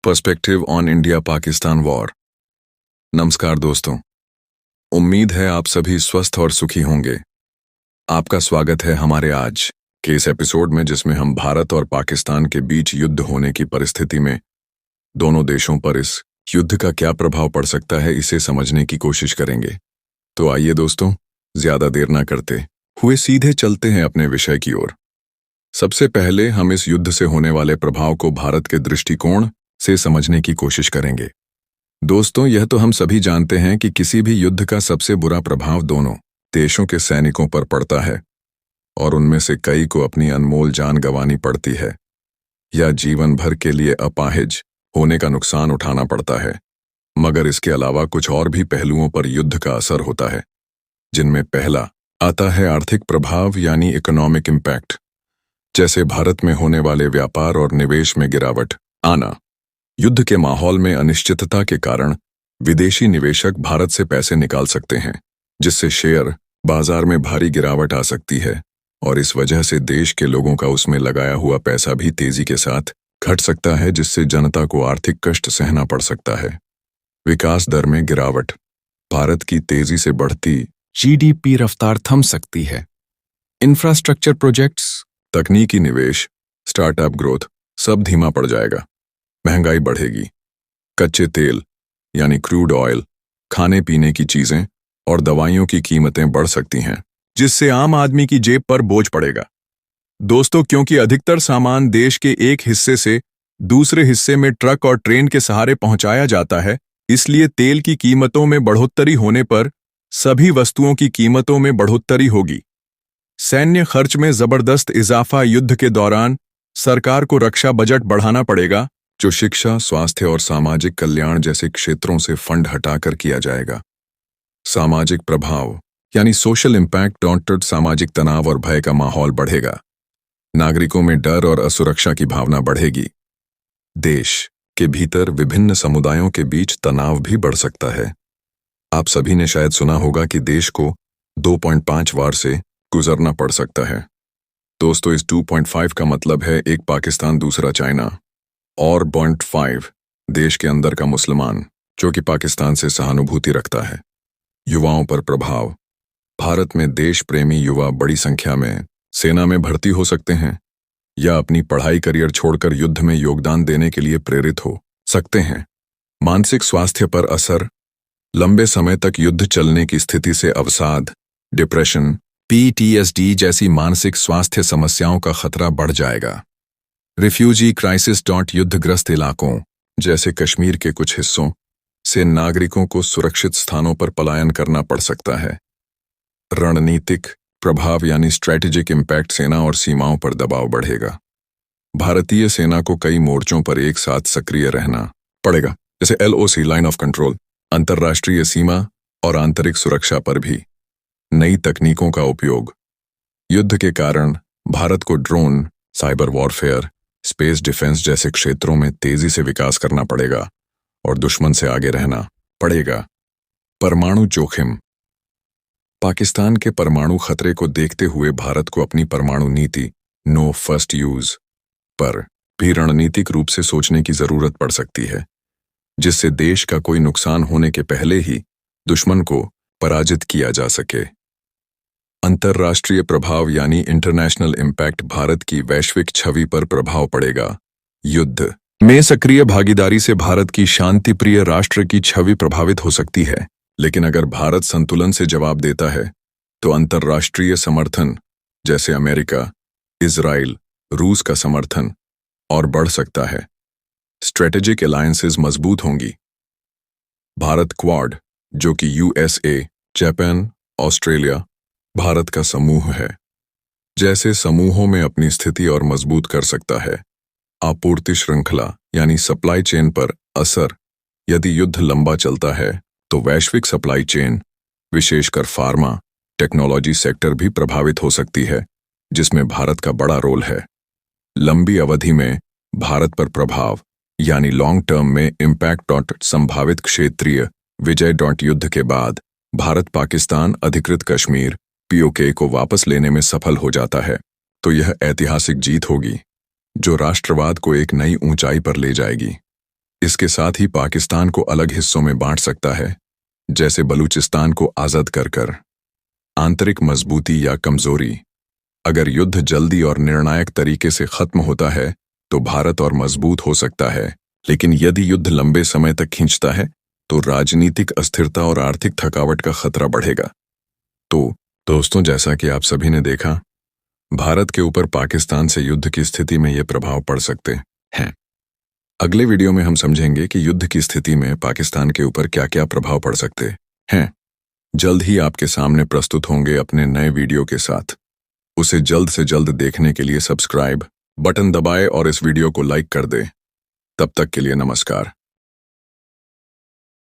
Perspective on India Pakistan war. नमस्कार दोस्तों, उम्मीद है आप सभी स्वस्थ और सुखी होंगे। आपका स्वागत है हमारे आज के इस एपिसोड में, जिसमें हम भारत और पाकिस्तान के बीच युद्ध होने की परिस्थिति में दोनों देशों पर इस युद्ध का क्या प्रभाव पड़ सकता है, इसे समझने की कोशिश करेंगे। तो आइए दोस्तों, ज्यादा देर ना करते हुए सीधे चलते हैं अपने विषय की ओर। सबसे पहले हम इस युद्ध से होने वाले प्रभाव को भारत के दृष्टिकोण से समझने की कोशिश करेंगे। दोस्तों, यह तो हम सभी जानते हैं कि किसी भी युद्ध का सबसे बुरा प्रभाव दोनों देशों के सैनिकों पर पड़ता है और उनमें से कई को अपनी अनमोल जान गंवानी पड़ती है या जीवन भर के लिए अपाहिज होने का नुकसान उठाना पड़ता है। मगर इसके अलावा कुछ और भी पहलुओं पर युद्ध का असर होता है, जिनमें पहला आता है आर्थिक प्रभाव यानी इकोनॉमिक इम्पैक्ट। जैसे भारत में होने वाले व्यापार और निवेश में गिरावट आना। युद्ध के माहौल में अनिश्चितता के कारण विदेशी निवेशक भारत से पैसे निकाल सकते हैं, जिससे शेयर बाजार में भारी गिरावट आ सकती है और इस वजह से देश के लोगों का उसमें लगाया हुआ पैसा भी तेजी के साथ घट सकता है, जिससे जनता को आर्थिक कष्ट सहना पड़ सकता है। विकास दर में गिरावट। भारत की तेजी से बढ़ती जीडीपी रफ्तार थम सकती है। इंफ्रास्ट्रक्चर प्रोजेक्ट्स, तकनीकी निवेश, स्टार्टअप ग्रोथ सब धीमा पड़ जाएगा। महंगाई बढ़ेगी। कच्चे तेल यानी क्रूड ऑयल, खाने पीने की चीजें और दवाइयों की कीमतें बढ़ सकती हैं, जिससे आम आदमी की जेब पर बोझ पड़ेगा। दोस्तों, क्योंकि अधिकतर सामान देश के एक हिस्से से दूसरे हिस्से में ट्रक और ट्रेन के सहारे पहुंचाया जाता है, इसलिए तेल की कीमतों में बढ़ोतरी होने पर सभी वस्तुओं की कीमतों में बढ़ोतरी होगी। सैन्य खर्च में जबरदस्त इजाफा। युद्ध के दौरान सरकार को रक्षा बजट बढ़ाना पड़ेगा, जो शिक्षा, स्वास्थ्य और सामाजिक कल्याण जैसे क्षेत्रों से फंड हटाकर किया जाएगा। सामाजिक प्रभाव यानी सोशल इम्पैक्ट। डॉक्टर सामाजिक तनाव और भय का माहौल बढ़ेगा। नागरिकों में डर और असुरक्षा की भावना बढ़ेगी। देश के भीतर विभिन्न समुदायों के बीच तनाव भी बढ़ सकता है। आप सभी ने शायद सुना होगा कि देश को 2.5 वार से गुजरना पड़ सकता है। दोस्तों, इस 2.5 का मतलब है एक पाकिस्तान, दूसरा चाइना, और 0.5 देश के अंदर का मुसलमान, जो कि पाकिस्तान से सहानुभूति रखता है। युवाओं पर प्रभाव। भारत में देश प्रेमी युवा बड़ी संख्या में सेना में भर्ती हो सकते हैं या अपनी पढ़ाई करियर छोड़कर युद्ध में योगदान देने के लिए प्रेरित हो सकते हैं। मानसिक स्वास्थ्य पर असर। लंबे समय तक युद्ध चलने की स्थिति से अवसाद, डिप्रेशन, पीटीएसडी जैसी मानसिक स्वास्थ्य समस्याओं का खतरा बढ़ जाएगा। Refugee crisis. युद्धग्रस्त इलाकों जैसे कश्मीर के कुछ हिस्सों से नागरिकों को सुरक्षित स्थानों पर पलायन करना पड़ सकता है। रणनीतिक प्रभाव यानी स्ट्रैटेजिक इम्पैक्ट। सेना और सीमाओं पर दबाव बढ़ेगा। भारतीय सेना को कई मोर्चों पर एक साथ सक्रिय रहना पड़ेगा, जैसे LOC लाइन ऑफ कंट्रोल, अंतर्राष्ट्रीय सीमा और आंतरिक सुरक्षा पर भी। नई तकनीकों का उपयोग। युद्ध के कारण भारत को drone, cyber warfare, space defence जैसे क्षेत्रों में तेजी से विकास करना पड़ेगा और दुश्मन से आगे रहना पड़ेगा। परमाणु जोखिम। पाकिस्तान के परमाणु खतरे को देखते हुए भारत को अपनी परमाणु नीति नो फर्स्ट यूज पर भी रणनीतिक रूप से सोचने की जरूरत पड़ सकती है, जिससे देश का कोई नुकसान होने के पहले ही दुश्मन को पराजित किया जा सके। अंतर्राष्ट्रीय प्रभाव यानी इंटरनेशनल इम्पैक्ट। भारत की वैश्विक छवि पर प्रभाव पड़ेगा। युद्ध में सक्रिय भागीदारी से भारत की शांतिप्रिय राष्ट्र की छवि प्रभावित हो सकती है, लेकिन अगर भारत संतुलन से जवाब देता है तो अंतर्राष्ट्रीय समर्थन, जैसे अमेरिका, इजराइल, रूस का समर्थन और बढ़ सकता है। स्ट्रेटेजिक अलायंसेस मजबूत होंगी। भारत क्वाड, जो कि USA, जापान, ऑस्ट्रेलिया, भारत का समूह है, जैसे समूहों में अपनी स्थिति और मजबूत कर सकता है। आपूर्ति श्रृंखला यानी सप्लाई चेन पर असर। यदि युद्ध लंबा चलता है तो वैश्विक सप्लाई चेन, विशेषकर फार्मा टेक्नोलॉजी सेक्टर भी प्रभावित हो सकती है, जिसमें भारत का बड़ा रोल है। लंबी अवधि में भारत पर प्रभाव यानी लॉन्ग टर्म में इम्पैक्ट। संभावित क्षेत्रीय विजय। युद्ध के बाद भारत पाकिस्तान अधिकृत कश्मीर POK को वापस लेने में सफल हो जाता है, तो यह ऐतिहासिक जीत होगी जो राष्ट्रवाद को एक नई ऊंचाई पर ले जाएगी। इसके साथ ही पाकिस्तान को अलग हिस्सों में बांट सकता है, जैसे बलूचिस्तान को आज़ाद कर। आंतरिक मजबूती या कमजोरी। अगर युद्ध जल्दी और निर्णायक तरीके से खत्म होता है तो भारत और मजबूत हो सकता है, लेकिन यदि युद्ध लंबे समय तक खींचता है तो राजनीतिक अस्थिरता और आर्थिक थकावट का खतरा बढ़ेगा। तो दोस्तों, जैसा कि आप सभी ने देखा, भारत के ऊपर पाकिस्तान से युद्ध की स्थिति में ये प्रभाव पड़ सकते हैं। अगले वीडियो में हम समझेंगे कि युद्ध की स्थिति में पाकिस्तान के ऊपर क्या क्या प्रभाव पड़ सकते हैं। जल्द ही आपके सामने प्रस्तुत होंगे अपने नए वीडियो के साथ। उसे जल्द से जल्द देखने के लिए सब्सक्राइब बटन दबाएं और इस वीडियो को लाइक कर दें। तब तक के लिए नमस्कार।